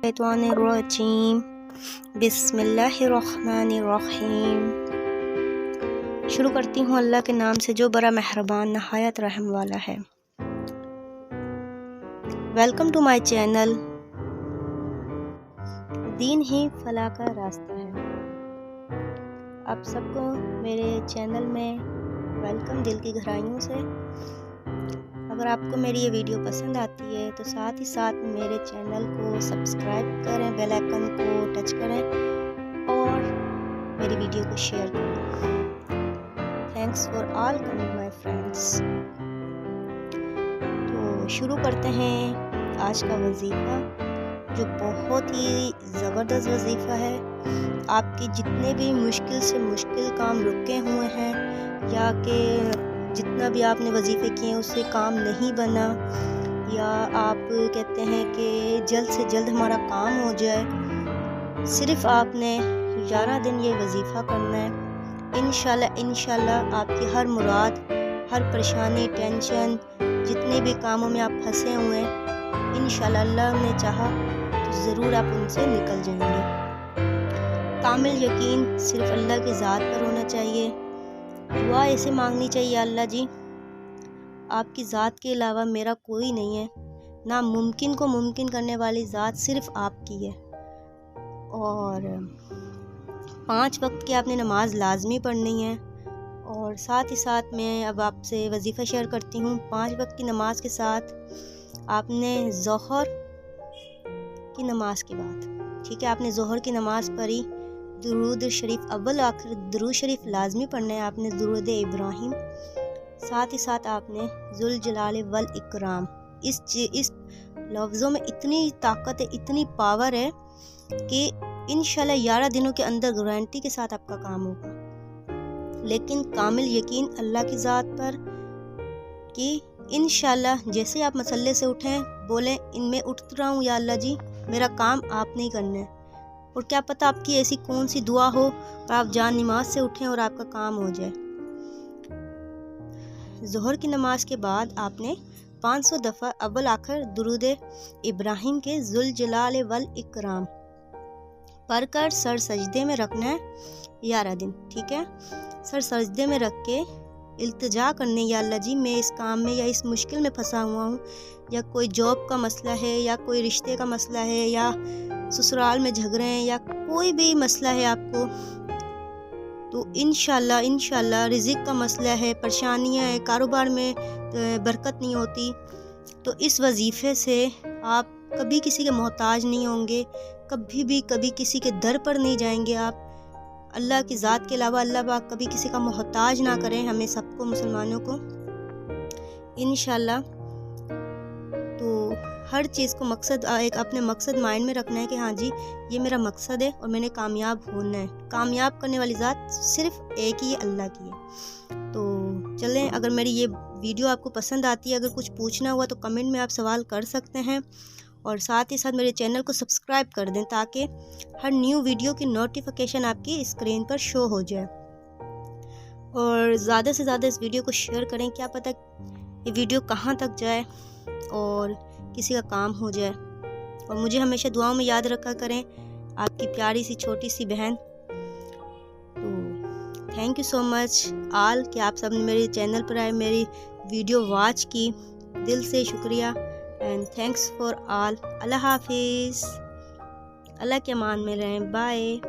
الرجیم بسم اللہ الرحمن الرحیم۔ شروع کرتی ہوں اللہ کے نام سے جو بڑا مہربان نہایت رحم والا ہے۔ Welcome to my channel. دین ہی فلاح کا راستہ ہے۔ آپ سب کو میرے چینل میں ویلکم دل کی گہرائیوں سے۔ اگر آپ کو میری یہ ویڈیو پسند آتی ہے تو ساتھ ہی ساتھ میرے چینل کو سبسکرائب کریں، بیل آئیکن کو ٹچ کریں اور میری ویڈیو کو شیئر کریں۔ Thanks for all coming my friends. تو شروع کرتے ہیں آج کا وظیفہ، جو بہت ہی زبردست وظیفہ ہے۔ آپ کے جتنے بھی مشکل سے مشکل کام رکے ہوئے ہیں یا کہ جتنا بھی آپ نے وظیفے کیے ہیں اس سے کام نہیں بنا، یا آپ کہتے ہیں کہ جلد سے جلد ہمارا کام ہو جائے، صرف آپ نے 11 دن یہ وظیفہ کرنا ہے۔ انشاءاللہ آپ کی ہر مراد، ہر پریشانی، ٹینشن، جتنے بھی کاموں میں آپ پھنسے ہوئے ہیں، انشاءاللہ اللہ نے چاہا تو ضرور آپ ان سے نکل جائیں گے۔ کامل یقین صرف اللہ کی ذات پر ہونا چاہیے۔ دعا ایسے مانگنی چاہیے، اللہ جی آپ کی ذات کے علاوہ میرا کوئی نہیں ہے، ناممکن کو ممکن کرنے والی ذات صرف آپ کی ہے۔ اور 5 وقت کی آپ نے نماز لازمی پڑھنی ہے۔ اور ساتھ ہی ساتھ میں اب آپ سے وظیفہ شیئر کرتی ہوں۔ 5 وقت کی نماز کے ساتھ آپ نے ظہر کی نماز کے بعد، ٹھیک ہے، آپ نے ظہر کی نماز پڑھی، درود شریف اول آخر درود شریف لازمی پڑھنا ہے۔ آپ نے درود ابراہیم، ساتھ ہی ساتھ آپ نے ذوالجلال والاکرام۔ اس لفظوں میں اتنی طاقت ہے، اتنی پاور ہے کہ انشاءاللہ 11 دنوں کے اندر گارنٹی کے ساتھ آپ کا کام ہوگا۔ لیکن کامل یقین اللہ کی ذات پر کہ انشاءاللہ جیسے آپ مسلے سے اٹھیں، بولیں ان میں اٹھ رہا ہوں یا اللہ جی میرا کام آپ نہیں کرنا ہے۔ اور کیا پتہ آپ کی ایسی کون سی دعا ہو اور آپ جان نماز سے اٹھیں اور آپ کا کام ہو جائے۔ ظہر کی نماز کے بعد آپ نے 500 دفعہ اول آخر درود ابراہیم کے ذوالجلال والاکرام پڑھ کر سر سجدے میں رکھنا ہے 11 دن، ٹھیک ہے۔ سر سجدے میں رکھ کے التجا کرنے، یا اللہ جی میں اس کام میں یا اس مشکل میں پھنسا ہوا ہوں، یا کوئی جاب کا مسئلہ ہے، یا کوئی رشتے کا مسئلہ ہے، یا سسرال میں جھگڑے ہیں، یا کوئی بھی مسئلہ ہے آپ کو، تو انشاءاللہ رزق کا مسئلہ ہے، پریشانیاں ہیں، کاروبار میں برکت نہیں ہوتی، تو اس وظیفے سے آپ کبھی کسی کے محتاج نہیں ہوں گے، کبھی کسی کے در پر نہیں جائیں گے آپ۔ اللہ کی ذات کے علاوہ اللہ پاک کبھی کسی کا محتاج نہ کریں ہمیں سب کو، مسلمانوں کو، انشاءاللہ۔ تو ہر چیز کو ایک اپنے مقصد مائنڈ میں رکھنا ہے کہ ہاں جی یہ میرا مقصد ہے اور میں نے کامیاب ہونا ہے۔ کامیاب کرنے والی ذات صرف ایک ہی اللہ کی ہے۔ تو چلیں، اگر میری یہ ویڈیو آپ کو پسند آتی ہے، اگر کچھ پوچھنا ہوا تو کمنٹ میں آپ سوال کر سکتے ہیں، اور ساتھ ہی ساتھ میرے چینل کو سبسکرائب کر دیں تاکہ ہر نیو ویڈیو کی نوٹیفیکیشن آپ کی اسکرین پر شو ہو جائے۔ اور زیادہ سے زیادہ اس ویڈیو کو شیئر کریں، کیا پتہ یہ ویڈیو کہاں تک جائے اور کسی کا کام ہو جائے۔ اور مجھے ہمیشہ دعاؤں میں یاد رکھا کریں، آپ کی پیاری سی چھوٹی سی بہن۔ تو تھینک یو سو مچ آل کہ آپ سب نے میرے چینل پر آئے، میری ویڈیو واچ کی، دل سے شکریہ، اینڈ تھینکس فار آل۔ اللہ حافظ، اللہ کے امان میں رہیں، بائے۔